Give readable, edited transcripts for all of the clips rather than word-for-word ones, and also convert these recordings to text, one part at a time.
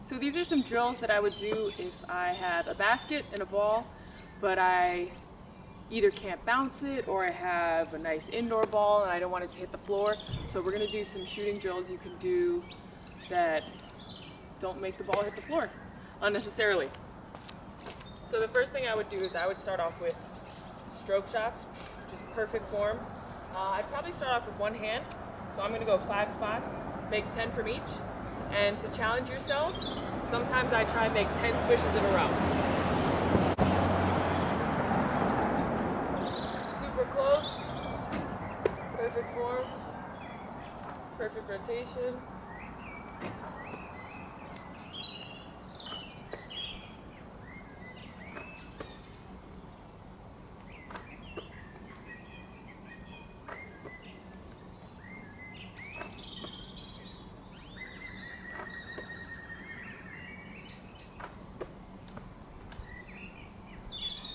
So these are some drills that I would do if I have a basket and a ball, but I either can't bounce it or I have a nice indoor ball and I don't want it to hit the floor. So we're gonna do some shooting drills you can do that don't make the ball hit the floor unnecessarily. So the first thing I would do is I would start off with stroke shots, just perfect form. I'd probably start off with one hand. So I'm gonna go 5 spots, make 10 from each. And to challenge yourself, sometimes I try and make 10 swishes in a row. Super close, perfect form, perfect rotation.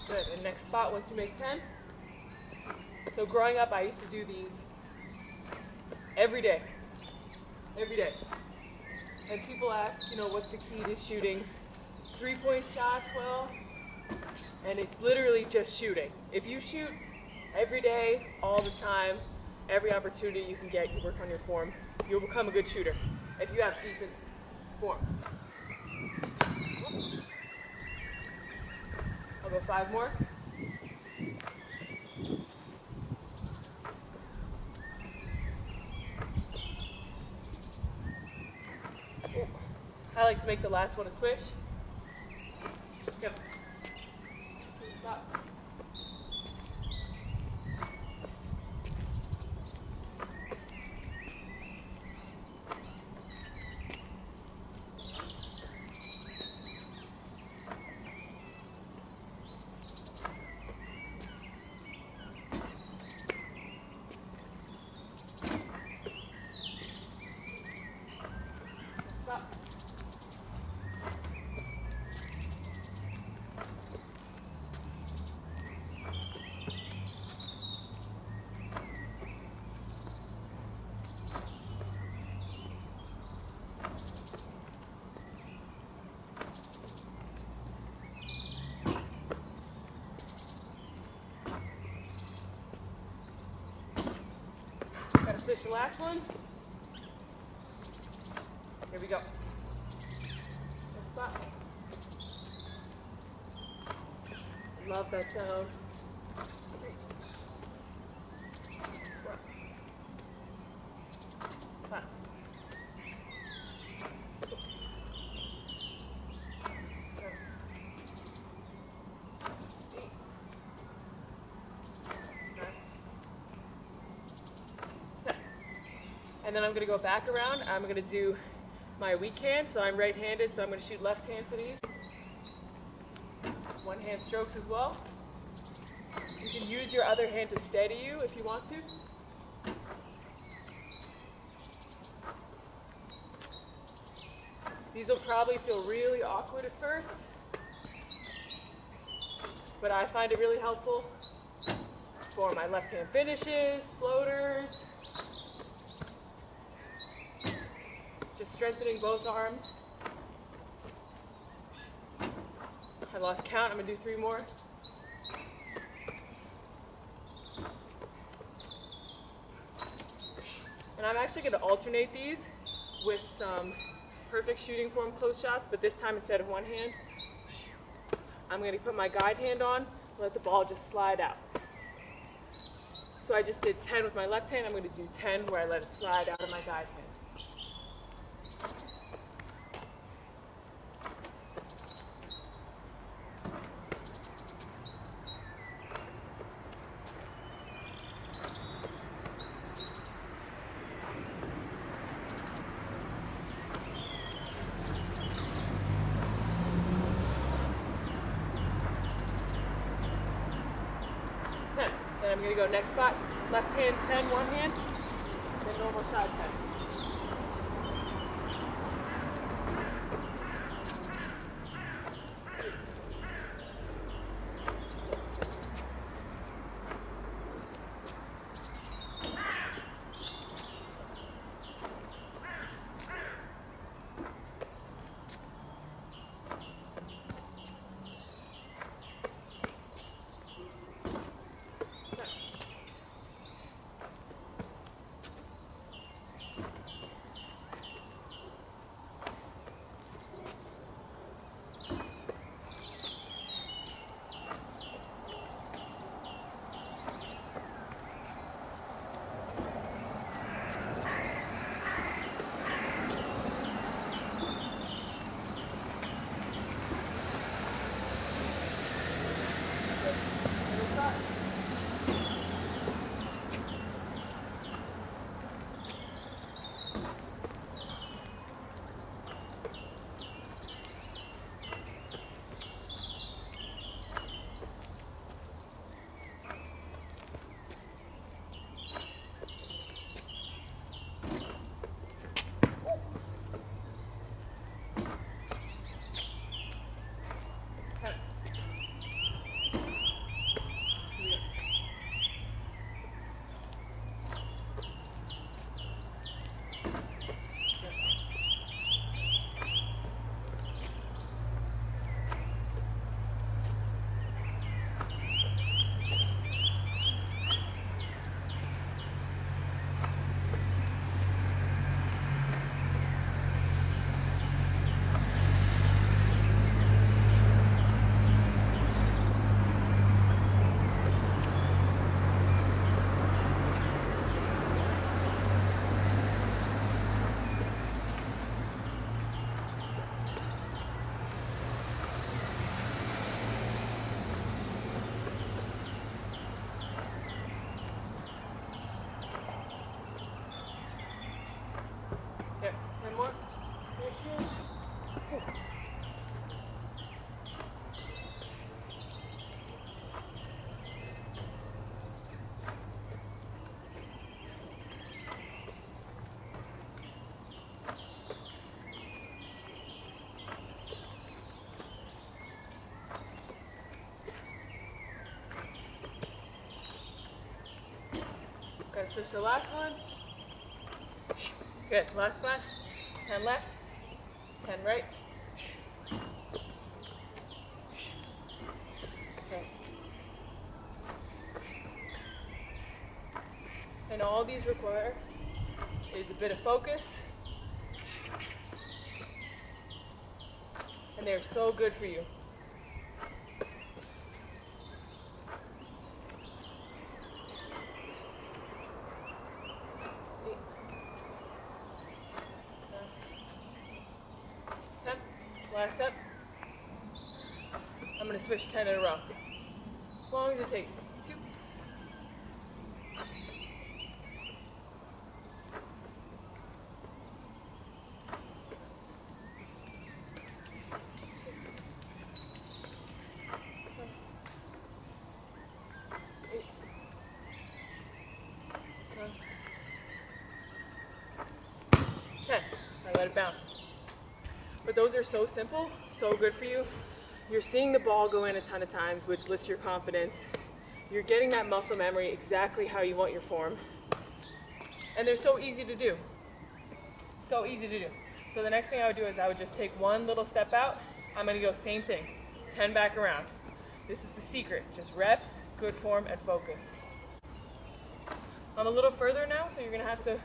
Good, and next spot once you make 10. So growing up, I used to do these every day. And people ask, what's the key to shooting 3-point shots well? And it's literally just shooting. If you shoot every day, all the time, every opportunity you can get, you work on your form, you'll become a good shooter if you have decent form. Whoops. I'll go 5 more. I like to make the last one a swish. Go. Stop. Stop. Gotta switch the last one. Here we go. Next spot. Love that sound. 3, 4, 5, 6, 7, 8, 9, 10. And then I'm going to go back around. I'm going to do my weak hand, so I'm right-handed, so I'm going to shoot left hand for these. One hand strokes as well. You can use your other hand to steady you if you want to. These will probably feel really awkward at first, but I find it really helpful for my left hand finishes, floaters, just strengthening both arms. I lost count, I'm gonna do 3 more. And I'm actually gonna alternate these with some perfect shooting form close shots, but this time instead of one hand, I'm gonna put my guide hand on, let the ball just slide out. So I just did 10 with my left hand, I'm gonna do 10 where I let it slide out of my guide hand. Then I'm going to go next spot, left hand 10, one hand, then normal side 10. switch to the last one. Good, last spot. 10 left, 10 right. Okay. And all these require is a bit of focus. And they're so good for you. Last step. I'm going to switch 10 in a row. As long as it takes. 2. 8. 9. 10. I let it bounce. But those are so simple, so good for you. You're seeing the ball go in a ton of times, which lifts your confidence. You're getting that muscle memory exactly how you want your form. And they're so easy to do. So easy to do. So the next thing I would do is I would just take one little step out. I'm gonna go same thing, 10 back around. This is the secret, just reps, good form, and focus. I'm a little further now, so you're gonna have to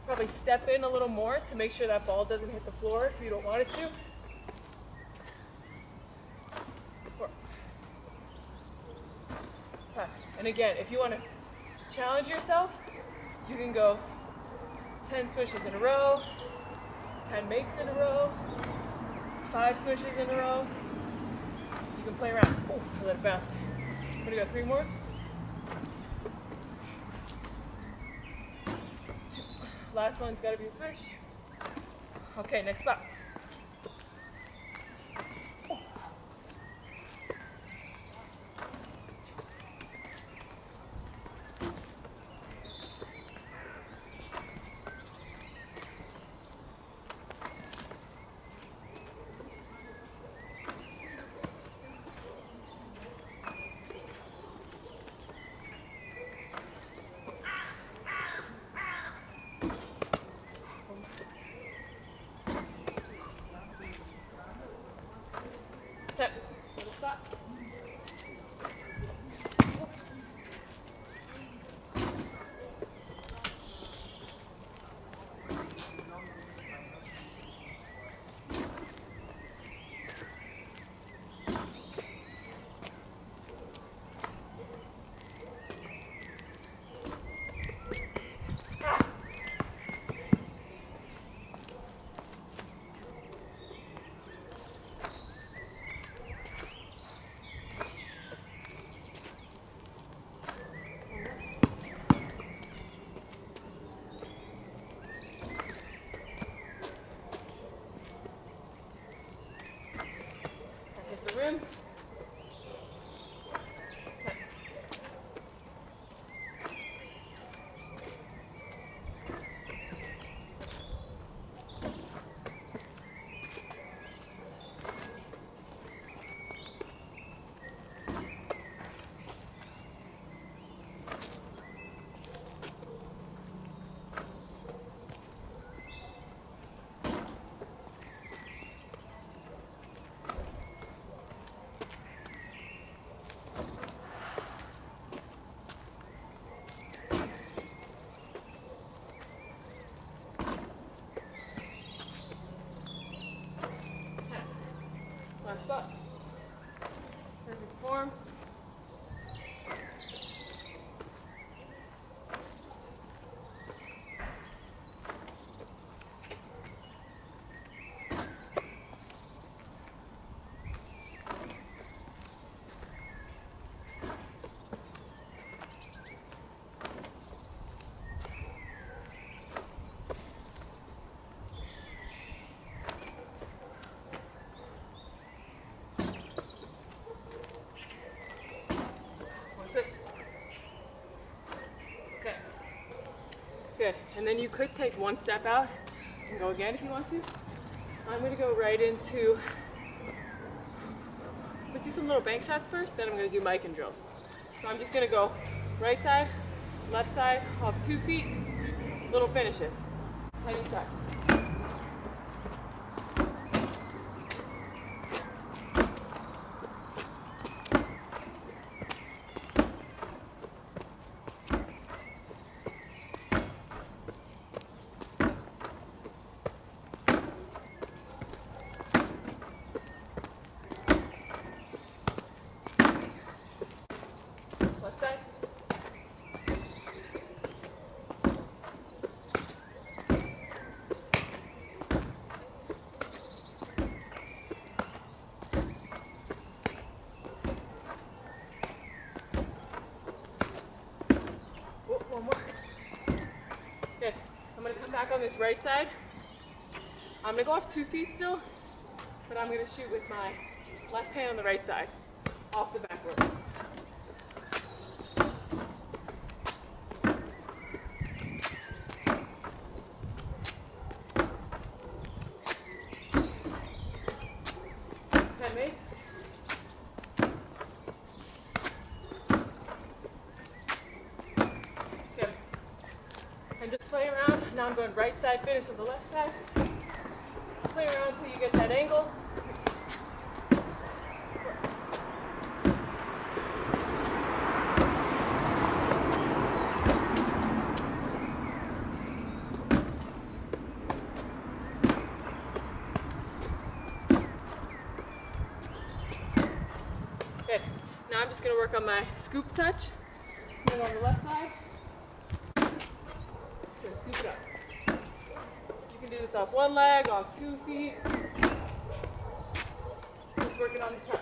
probably step in a little more to make sure that ball doesn't hit the floor if you don't want it to. 4. 5. And again, if you want to challenge yourself, you can go 10 swishes in a row, 10 makes in a row, 5 swishes in a row. You can play around. Oh, I let it bounce. I'm gonna go 3 more. Last one's got to be a swish. Okay, next spot. Step. Little stop. Hit the rim. Last spot. Perfect form. Okay. Good. And then you could take one step out and go again if you want to. I'm going to go right into, let's do some little bank shots first, then I'm going to do mic and drills. So I'm just going to go right side, Left side off 2 feet, little finishes. Side inside. Left side. Oh, one more. Good. I'm going to come back on this right side. I'm going to go off 2 feet still, but I'm going to shoot with my left hand on the right side, off the backboard. That makes. Good. And just play around. Now I'm going right side finish on the left side. Play around until you get that angle. Good. Now I'm just going to work on my scoop touch. Going on the left side. Just going to scoop it up. You can do this off 1 leg, off 2 feet. Just working on the touch.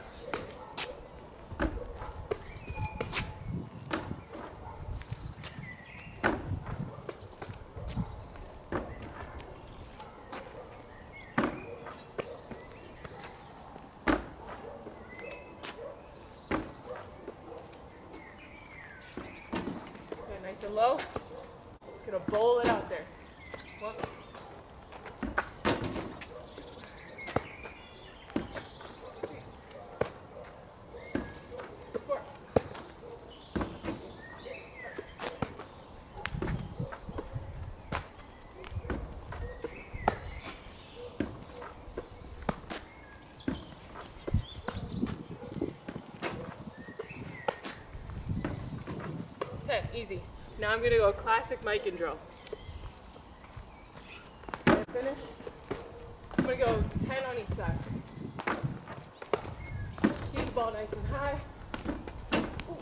Okay, nice and low. Just gonna bowl it out there. 1, 4. Okay, easy. Now I'm gonna go classic mic and drill. Finish. I'm gonna go 10 on each side. Keep the ball nice and high. Ooh.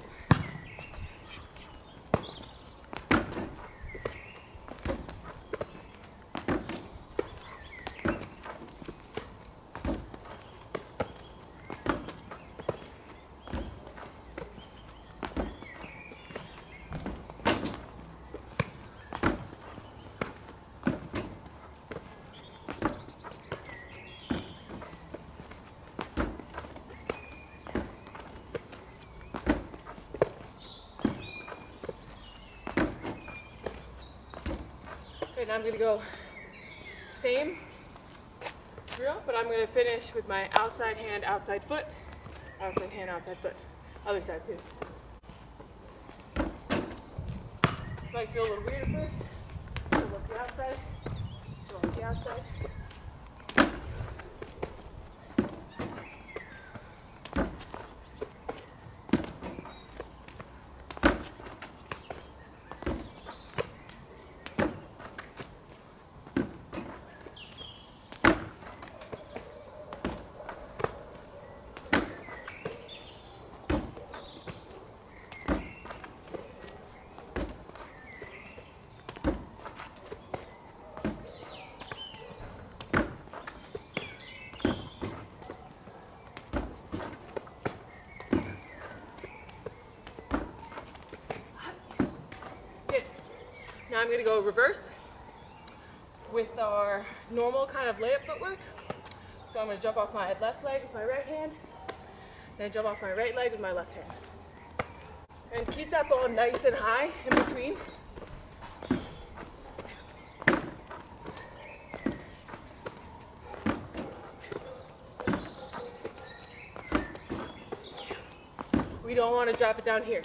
Okay, now I'm gonna go same drill, but I'm gonna finish with my outside hand, outside foot, outside hand, outside foot. Other side too. Might feel a little weird at first. So look the outside, go on the outside. Now I'm gonna go reverse with our normal kind of layup footwork. So I'm gonna jump off my left leg with my right hand, then jump off my right leg with my left hand. And keep that ball nice and high in between. We don't want to drop it down here.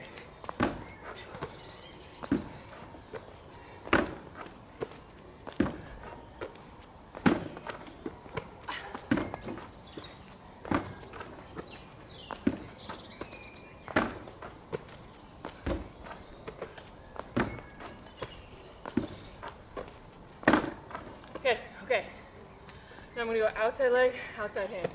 Good, okay. Now I'm gonna go outside leg, outside hand.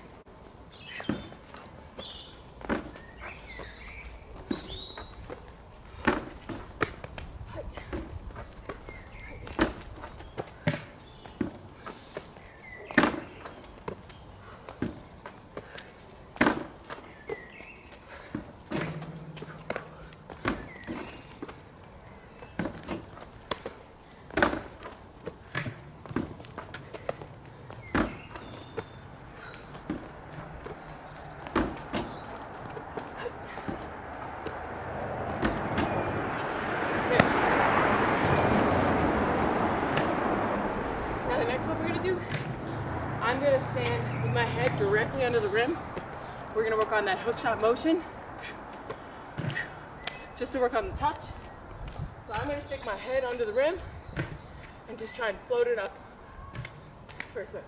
I'm going to stand with my head directly under the rim. We're going to work on that hook shot motion, just to work on the touch. So I'm going to stick my head under the rim and just try and float it up for a switch.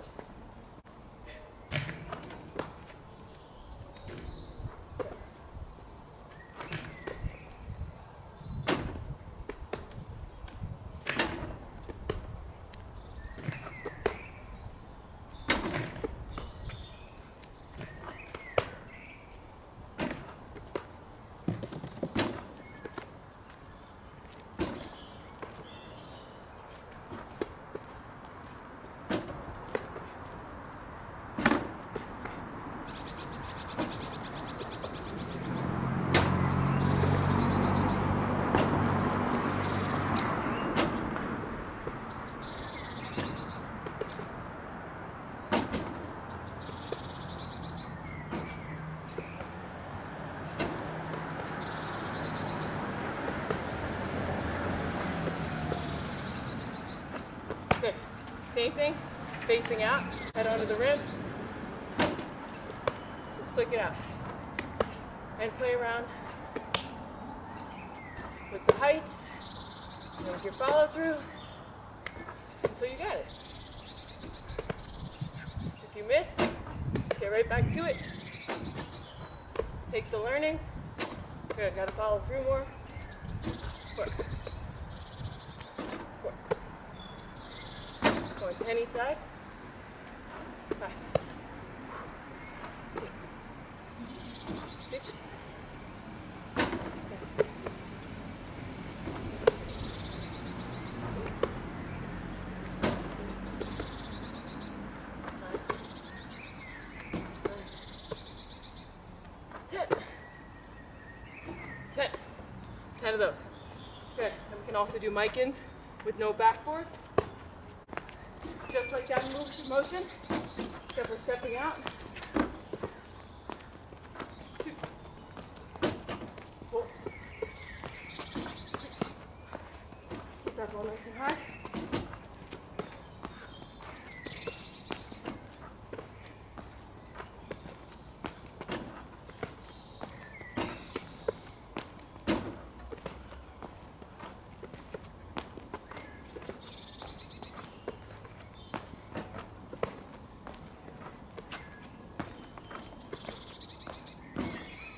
Good. Same thing, facing out, head under the rim. Just flick it out. And play around with the heights and with your follow through until you got it. If you miss, get right back to it. Take the learning. Good, gotta follow through more. 4. 4. Going 10 each side. 5. 6. 6. 7. 10. 10. 10 of those. Good. And we can also do mic-ins with no backboard. Just like that motion, except we're stepping out. 2. 4. Keep that ball nice and high.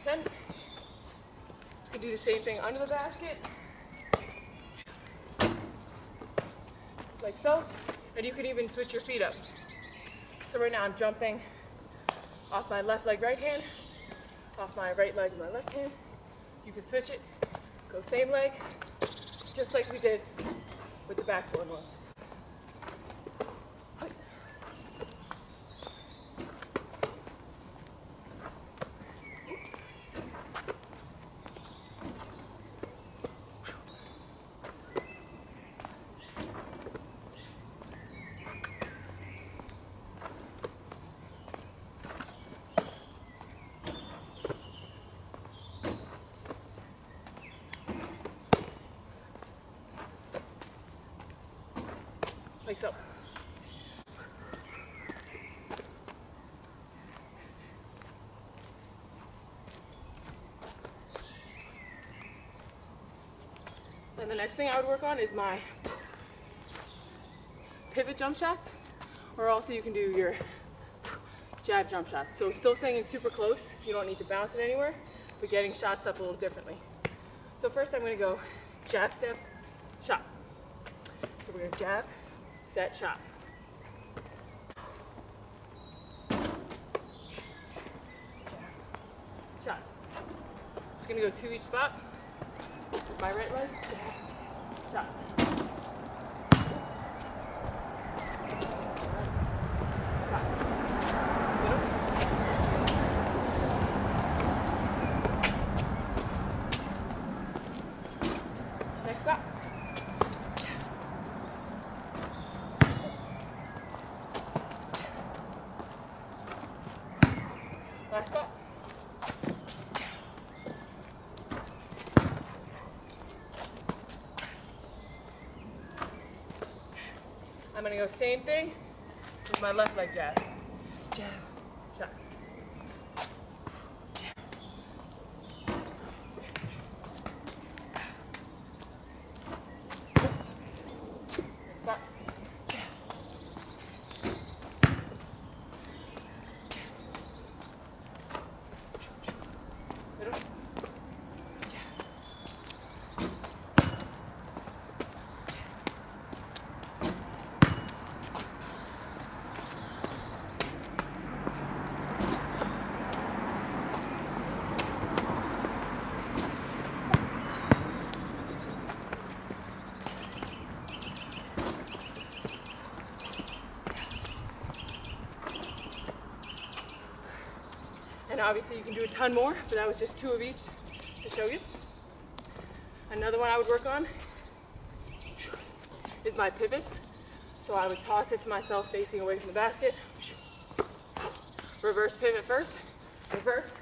10. You can do the same thing under the basket, like so, and you could even switch your feet up. So right now I'm jumping off my left leg right hand, off my right leg with my left hand. You can switch it, go same leg, just like we did with the backboard ones. Like so. And the next thing I would work on is my pivot jump shots, or also you can do your jab jump shots. So still staying super close, so you don't need to bounce it anywhere, but getting shots up a little differently. So first I'm going to go jab, step, shot. So we're going to jab, set, shot. just gonna go 2 each spot. With my right leg, shot. Next spot. Last spot. I'm gonna go same thing with my left leg jab. Jab, shot. Stop. Middle. And obviously you can do a ton more, but that was just 2 of each to show you. Another one I would work on is my pivots. So I would toss it to myself facing away from the basket. Reverse pivot first, reverse,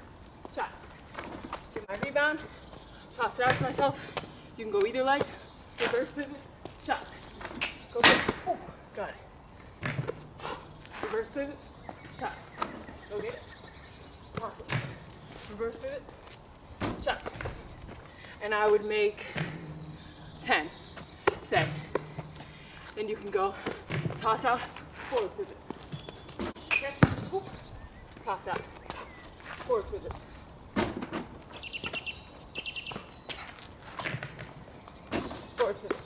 shot. Get my rebound, toss it out to myself. You can go either leg, reverse pivot, shot. Go get it. Oh, got it. Reverse pivot, shot. Go get it. Awesome. Reverse pivot, shot. And I would make 10, say. Then you can go toss out, forward pivot. Catch, whoop, toss out, forward pivot. Forward pivot.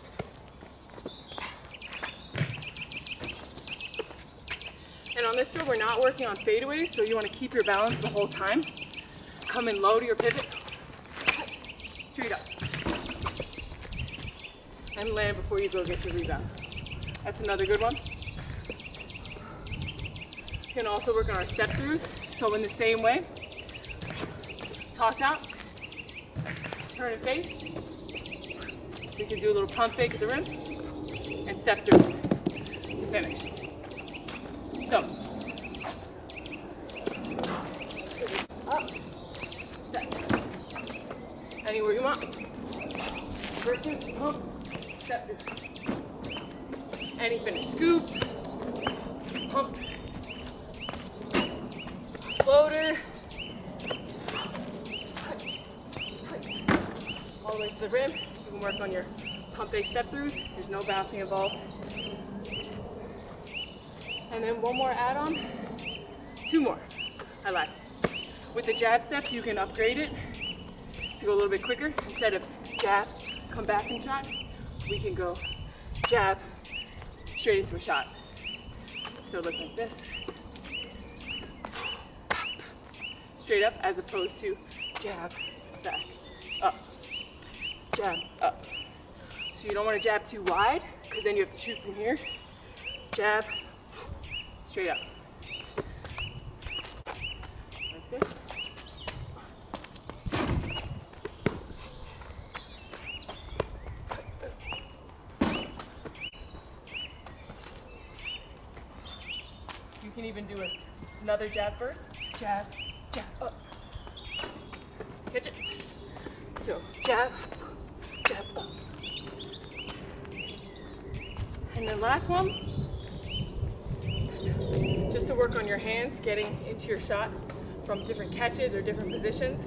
And on this drill, we're not working on fadeaways, so you want to keep your balance the whole time. Come in low to your pivot, straight up. And land before you go get your rebound. That's another good one. You can also work on our step throughs. So in the same way, toss out, turn and face. We can do a little pump fake at the rim and step through to finish. So, up, step. Anywhere you want. Versus pump, step through. Any finish. Scoop, pump, floater, all the way to the rim. You can work on your pump fake step throughs. There's no bouncing involved. And then one more add-on, 2 more, I lied. With the jab steps, you can upgrade it to go a little bit quicker. Instead of jab, come back and shot, we can go jab, straight into a shot. So look like this, straight up, as opposed to jab, back, up, jab, up. So you don't want to jab too wide, because then you have to shoot from here. Jab, straight up. Like this. You can even do another jab first. Jab, jab, up. Catch it. So jab, jab, up. And then last one, just to work on your hands, getting into your shot from different catches or different positions.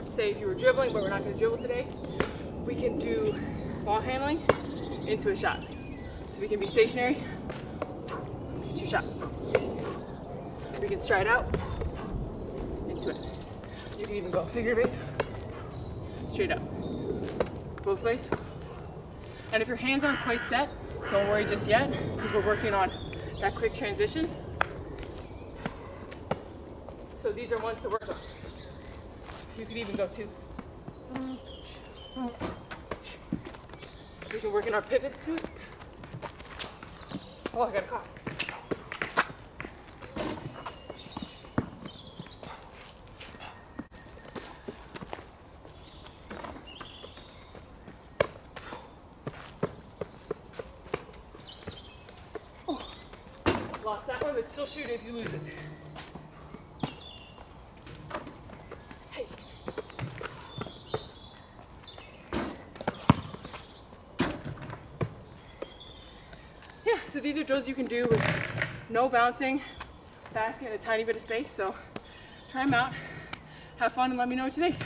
Say if you were dribbling, but we're not going to dribble today, we can do ball handling into a shot. So we can be stationary, into your shot. We can stride out, into it. You can even go figure eight, straight up. Both ways. And if your hands aren't quite set, don't worry just yet, because we're working on that quick transition. So these are ones to work on. You could even go 2. We can work in our pivots too. Oh, I got a car. Oh, lost that one, but still shoot it if you lose it. Hey. Yeah, so these are drills you can do with no bouncing, basket, and a tiny bit of space. So try them out, have fun, and let me know what you think.